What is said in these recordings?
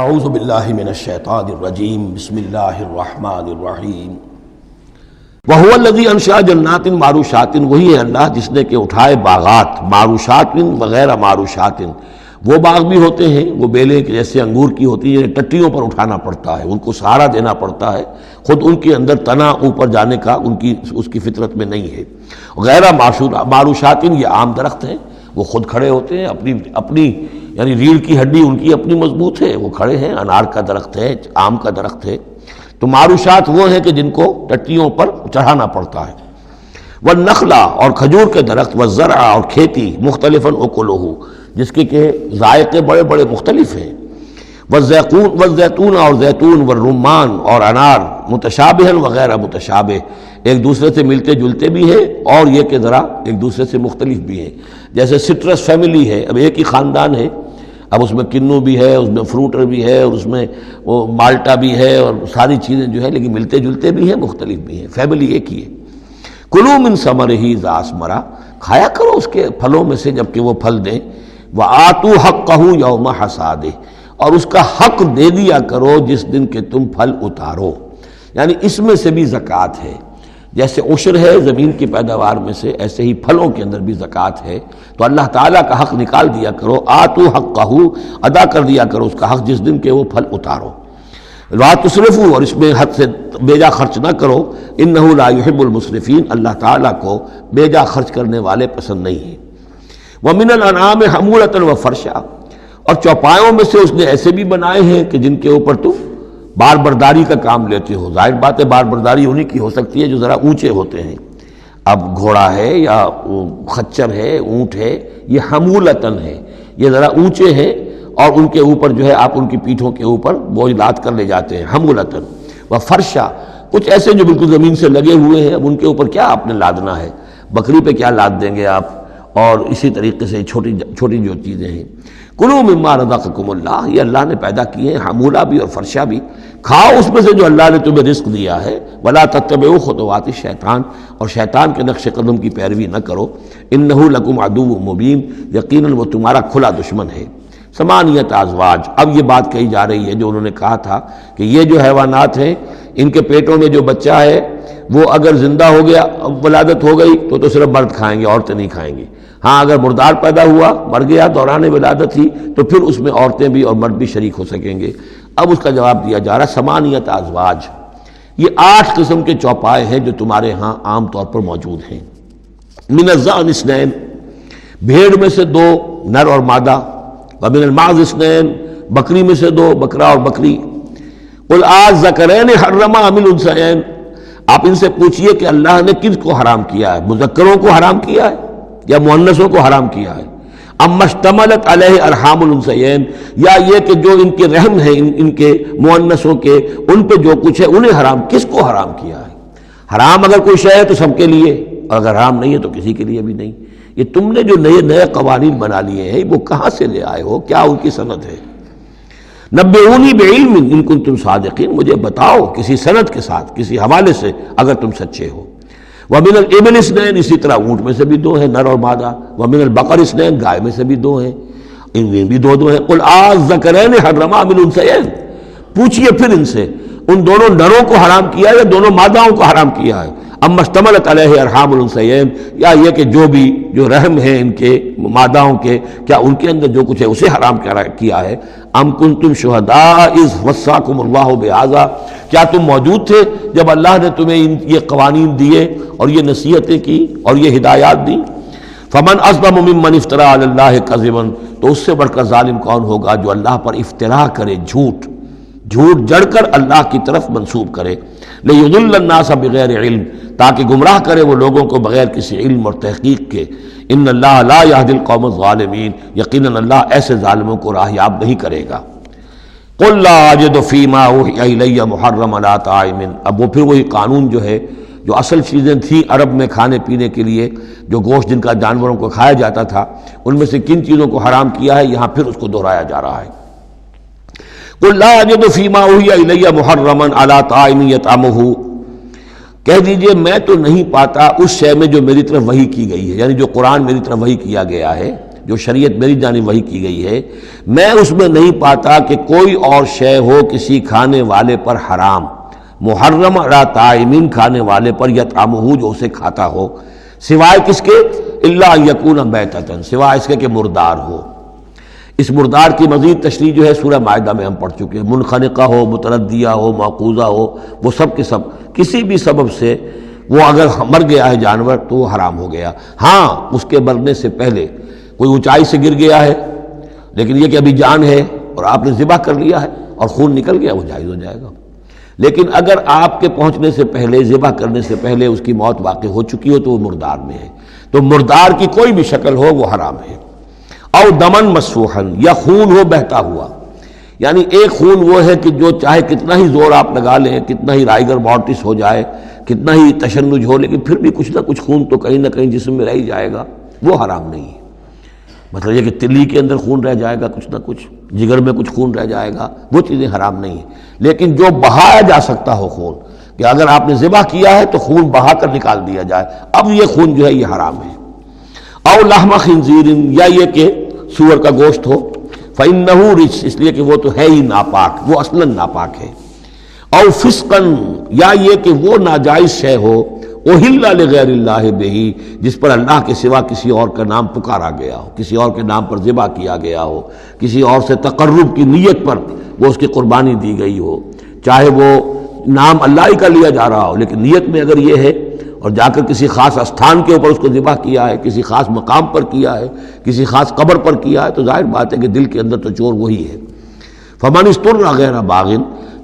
اعوذ باللہ من الشیطان الرجیم بسم اللہ الرحمن الرحیم وَهُوَ الَّذِي أَنشَأَ جَنَّاتٍ مَعْرُوشَاتٍ، وہی ہے اللہ جس نے کہ اٹھائے باغات معروشات وغیرہ معروشات، وہ باغ بھی ہوتے ہیں وہ بیلیں کہ جیسے انگور کی ہوتی ہیں، ٹٹیوں پر اٹھانا پڑتا ہے، ان کو سہارا دینا پڑتا ہے، خود ان کے اندر تنا اوپر جانے کا اس کی فطرت میں نہیں ہے۔ غیر معروشات یہ عام درخت ہیں، وہ خود کھڑے ہوتے ہیں، اپنی یعنی ریڑھ کی ہڈی ان کی اپنی مضبوط ہے، وہ کھڑے ہیں، انار کا درخت ہے، آم کا درخت ہے۔ تو معروشات وہ ہیں کہ جن کو ٹٹیوں پر چڑھانا پڑتا ہے۔ والنخلا، اور کھجور کے درخت، والزرع، اور کھیتی، مختلفاً اکلہ، جس کے کہ ذائقے بڑے بڑے مختلف ہیں۔ والزیتون، اور زیتون، والرمان، اور انار، متشابہاً وغیر متشابہ، ایک دوسرے سے ملتے جلتے بھی ہیں اور یہ کہ ذرا ایک دوسرے سے مختلف بھی ہیں۔ جیسے سٹرس فیملی ہے، اب ایک ہی خاندان ہے، اب اس میں کنو بھی ہے، اس میں فروٹر بھی ہے، اور اس میں وہ مالٹا بھی ہے، اور ساری چیزیں جو ہے لیکن ملتے جلتے بھی ہیں، مختلف بھی ہیں، فیملی ایک ہی ہے۔ کلوا من ثمرہ اذا اثمر، کھایا کرو اس کے پھلوں میں سے جب کہ وہ پھل دیں۔ وآتوا حقہ یوم حصادہ، اور اس کا حق دے دیا کرو جس دن کہ تم پھل اتارو، یعنی اس میں سے بھی زکوٰۃ ہے۔ جیسے عشر ہے زمین کی پیداوار میں سے، ایسے ہی پھلوں کے اندر بھی زکوٰۃ ہے۔ تو اللہ تعالیٰ کا حق نکال دیا کرو، آتوا حقہ، ادا کر دیا کرو اس کا حق جس دن کہ وہ پھل اتارو۔ لا تسرفوا، اور اس میں حد سے بیجا خرچ نہ کرو، انہ لا یحب المسرفین، اللہ تعالیٰ کو بیجا خرچ کرنے والے پسند نہیں ہیں۔ ومن الانعام حمولۃ وفرشا، اور چوپایوں میں سے اس نے ایسے بھی بنائے ہیں کہ جن کے اوپر تم بار برداری کا کام لیتے ہو۔ ظاہر بات ہے بار برداری انہی کی ہو سکتی ہے جو ذرا اونچے ہوتے ہیں، اب گھوڑا ہے یا خچر ہے، اونٹ ہے، یہ حمولتاً ہے، یہ ذرا اونچے ہیں اور ان کے اوپر جو ہے آپ ان کی پیٹھوں کے اوپر بوجھ لاد کر لے جاتے ہیں، حمولتاً۔ وفرشا، کچھ ایسے جو بالکل زمین سے لگے ہوئے ہیں، اب ان کے اوپر کیا آپ نے لادنا ہے، بکری پہ کیا لاد دیں گے آپ، اور اسی طریقے سے چھوٹی چھوٹی جو چیزیں ہیں۔ کلوا مما رزقکم اللہ، یہ اللہ نے پیدا کیے ہیں، حمولہ بھی اور فرشا بھی، کھاؤ اس میں سے جو اللہ نے تمہیں رزق دیا ہے۔ ولا تتبعوا خطوات الشیطان، اور شیطان کے نقش قدم کی پیروی نہ کرو۔ انہ لکم عدو مبین، یقیناً وہ تمہارا کھلا دشمن ہے۔ ثمانیۃ ازواج، اب یہ بات کہی جا رہی ہے جو انہوں نے کہا تھا کہ یہ جو حیوانات ہیں ان کے پیٹوں میں جو بچہ ہے وہ اگر زندہ ہو گیا، ولادت ہو گئی تو صرف مرد کھائیں گے، عورتیں نہیں کھائیں گے۔ ہاں اگر مردار پیدا ہوا، مر گیا دوران ولادت ہی، تو پھر اس میں عورتیں بھی اور مرد بھی شریک ہو سکیں گے۔ اب اس کا جواب دیا جا رہا ہے ثمانیۃ ازواج، یہ 8 قسم کے چوپائے ہیں جو تمہارے ہاں عام طور پر موجود ہیں۔ من الضأن اثنین، بھیڑ میں سے 2 نر اور مادہ، ومن المعز اثنین، بکری میں سے 2 بکرا اور بکری۔ قل الذکرین حرم ام الانثیین، آپ ان سے پوچھئے کہ اللہ نے کس کو حرام کیا ہے، مذکروں کو حرام کیا ہے یا مؤنثوں کو حرام کیا ہے؟ اما اشتملت علیہ ارحام الانثیین، یا یہ کہ جو ان کے رحم ہیں ان کے مؤنثوں کے، ان پہ جو کچھ ہے انہیں حرام، کس کو حرام کیا ہے؟ حرام اگر کوئی شے ہے تو سب کے لیے، اور اگر حرام نہیں ہے تو کسی کے لیے بھی نہیں۔ یہ تم نے جو نئے قوانین بنا لیے ہیں وہ کہاں سے لے آئے ہو، کیا ان کی سند ہے؟ نبئونی بعلم ان کنتم صادقین، مجھے بتاؤ کسی سند کے ساتھ، کسی حوالے سے اگر تم سچے ہو۔ ومن الابل اثنین، اسی طرح اونٹ میں سے بھی 2 ہیں نر اور مادہ۔ ومن البقر اثنین، گائے میں سے بھی 2 ہیں، ان میں بھی 2 ہیں۔ قل الذکرین حرم ام الانثیین، پوچھئے پھر ان سے ان دونوں نروں کو حرام کیا یا دونوں ماداؤں کو حرام کیا ہے؟ اما اشتملت علیہ ارحام الانثیین، یا یہ کہ جو رحم ہیں ان کے ماداؤں کے، کیا ان کے اندر جو کچھ ہے اسے حرام کیا ہے؟ ام کنتم شہداء اذ وصاکم اللہ بہذا، کیا تم موجود تھے جب اللہ نے تمہیں یہ قوانین دیے اور یہ نصیحتیں کی اور یہ ہدایات دی؟ فمن اظلم ممن افترى علی اللہ کذبا، تو اس سے بڑھ کر ظالم کون ہوگا جو اللہ پر افترا کرے، جھوٹ جڑ کر اللہ کی طرف منسوب کرے۔ لیضل الناس بغیر علم، تاکہ گمراہ کرے وہ لوگوں کو بغیر کسی علم اور تحقیق کے۔ ان اللہ لا یہدی القوم الظالمین، یقیناً اللہ ایسے ظالموں کو راہیاب نہیں کرے گا۔ قل لا اجد فیما اوحی الی محرما علی طاعم، اب وہ پھر وہی قانون جو ہے، جو اصل چیزیں تھیں عرب میں کھانے پینے کے لیے، جو گوشت جن کا جانوروں کو کھایا جاتا تھا، ان میں سے کن چیزوں کو حرام کیا ہے، یہاں پھر اس کو دہرایا جا رہا ہے۔ قل لا اجد فیما اوحی الی محرما علی طاعم یطعمہ، کہہ دیجئے میں تو نہیں پاتا اس شے میں جو میری طرف وحی کی گئی ہے، یعنی جو قرآن میری طرف وحی کیا گیا ہے، جو شریعت میری جانب وحی کی گئی ہے، میں اس میں نہیں پاتا کہ کوئی اور شے ہو کسی کھانے والے پر حرام، محرم علی طائمین کھانے والے پر یطعمہ جو اسے کھاتا ہو، سوائے کس کے؟ الا ان یکون میتۃ، سوائے اس کے کہ مردار ہو۔ اس مردار کی مزید تشریح جو ہے سورہ مائدہ میں ہم پڑھ چکے ہیں، منخنقہ ہو، متردیہ ہو، موقوذہ ہو، وہ سب کے سب کسی بھی سبب سے وہ اگر مر گیا ہے جانور تو وہ حرام ہو گیا۔ ہاں اس کے مرنے سے پہلے کوئی اونچائی سے گر گیا ہے لیکن یہ کہ ابھی جان ہے اور آپ نے ذبح کر لیا ہے اور خون نکل گیا، وہ جائز ہو جائے گا۔ لیکن اگر آپ کے پہنچنے سے پہلے، ذبح کرنے سے پہلے اس کی موت واقع ہو چکی ہو تو وہ مردار میں ہے، تو مردار کی کوئی بھی شکل ہو وہ حرام ہے۔ او دمن مسفوحا، یا خون ہو بہتا ہوا، یعنی ایک خون وہ ہے کہ جو چاہے کتنا ہی زور آپ لگا لیں، کتنا ہی رائگر مورٹس ہو جائے، کتنا ہی تشنج ہو، لیکن پھر بھی کچھ نہ کچھ خون تو کہیں نہ کہیں جسم میں رہ ہی جائے گا، وہ حرام نہیں ہے۔ مطلب یہ کہ تلی کے اندر خون رہ جائے گا، کچھ نہ کچھ جگر میں کچھ خون رہ جائے گا، وہ چیزیں حرام نہیں ہیں۔ لیکن جو بہایا جا سکتا ہو خون، کہ اگر آپ نے ذبح کیا ہے تو خون بہا کر نکال دیا جائے، اب یہ خون جو ہے یہ حرام ہے۔ او لحم خنزیر، یا یہ کہ سور کا گوشت ہو، فإنہ رجس، اس لیے کہ وہ تو ہے ہی ناپاک، وہ اصلاً ناپاک ہے۔ او فسقا، یا یہ کہ وہ ناجائز شے ہو، احل لغیر اللہ بہ، جس پر اللہ کے سوا کسی اور کا نام پکارا گیا ہو، کسی اور کے نام پر ذبح کیا گیا ہو، کسی اور سے تقرب کی نیت پر وہ اس کی قربانی دی گئی ہو، چاہے وہ نام اللہ ہی کا لیا جا رہا ہو لیکن نیت میں اگر یہ ہے، اور جا کر کسی خاص استھان کے اوپر اس کو ذبح کیا ہے، کسی خاص مقام پر کیا ہے، کسی خاص قبر پر کیا ہے، تو ظاہر بات ہے کہ دل کے اندر تو چور وہی ہے۔ فمن اضطر غیر باغ،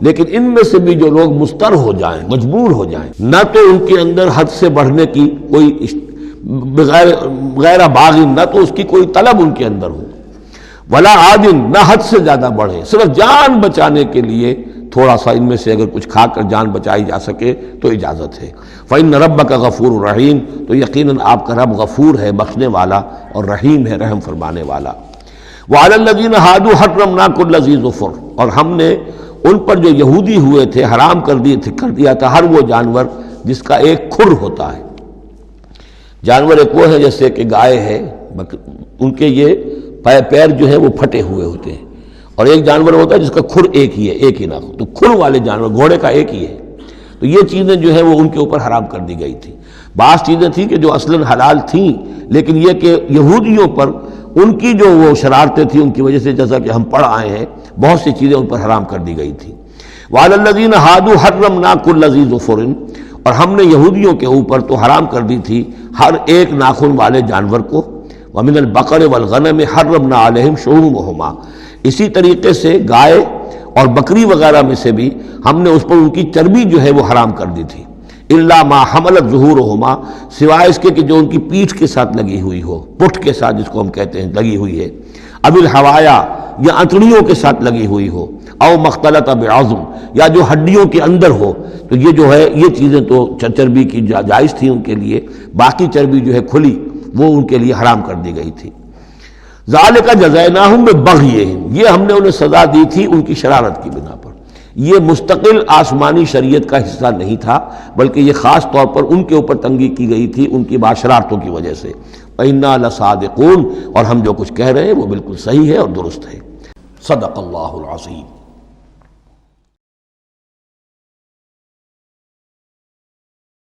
لیکن ان میں سے بھی جو لوگ مضطر ہو جائیں، مجبور ہو جائیں، نہ تو ان کے اندر حد سے بڑھنے کی کوئی غیر باغ، نہ تو اس کی کوئی طلب ان کے اندر ہو، ولا عاد، نہ حد سے زیادہ بڑھے، صرف جان بچانے کے لیے تھوڑا سا ان میں سے اگر کچھ کھا کر جان بچائی جا سکے تو اجازت ہے۔ فإن ربک غفور رحیم، تو یقیناً آپ کا رب غفور ہے، بخشنے والا، اور رحیم ہے، رحم فرمانے والا۔ وعلی الذین ہادوا حرمنا کل ذی ظفر، اور ہم نے ان پر جو یہودی ہوئے تھے حرام کر دیا تھا ہر وہ جانور جس کا ایک کھر ہوتا ہے۔ جانور ایک وہ ہے جیسے کہ گائے ہے، ان کے یہ پیر جو ہے وہ پھٹے ہوئے ہوتے ہیں، اور ایک جانور ہوتا ہے جس کا کھر ایک ہی ہے، ایک ہی ناخن، تو کھر والے جانور گھوڑے کا ایک ہی ہے، تو یہ چیزیں جو ہے وہ ان کے اوپر حرام کر دی گئی تھی۔ بعض چیزیں تھیں کہ جو اصلاً حلال تھیں، لیکن یہ کہ یہودیوں پر ان کی جو وہ شرارتیں تھیں ان کی وجہ سے، جیسا کہ ہم پڑھ آئے ہیں، بہت سی چیزیں ان پر حرام کر دی گئی تھیں۔ وعلی الذین ہادوا حرمنا کل ذی ظفر، اور ہم نے یہودیوں کے اوپر تو حرام کر دی تھی ہر ایک ناخن والے جانور کو۔ ومن البقر والغنم حرمنا علیہم شحومہما، اسی طریقے سے گائے اور بکری وغیرہ میں سے بھی ہم نے اس پر ان کی چربی جو ہے وہ حرام کر دی تھی۔ الا ما حملت ظہورہما، سوائے اس کے کہ جو ان کی پیٹھ کے ساتھ لگی ہوئی ہو، پٹھ کے ساتھ جس کو ہم کہتے ہیں لگی ہوئی ہے، اب الحوایا، یا انتڑیوں کے ساتھ لگی ہوئی ہو، او مختلط بعظم، یا جو ہڈیوں کے اندر ہو، تو یہ جو ہے یہ چیزیں تو چربی کی جائز تھی ان کے لیے، باقی چربی جو ہے کھلی وہ ان کے لیے حرام کر دی گئی تھی۔ ذالک جزیناہم ببغیہم، یہ ہم نے انہیں سزا دی تھی ان کی شرارت کی بنا پر۔ یہ مستقل آسمانی شریعت کا حصہ نہیں تھا، بلکہ یہ خاص طور پر ان کے اوپر تنگی کی گئی تھی ان کی باشرارتوں کی وجہ سے۔ وَإِنَّا لَصَادِقُونَ، اور ہم جو کچھ کہہ رہے ہیں وہ بالکل صحیح ہے اور درست ہے۔ صدق اللہ العظیم۔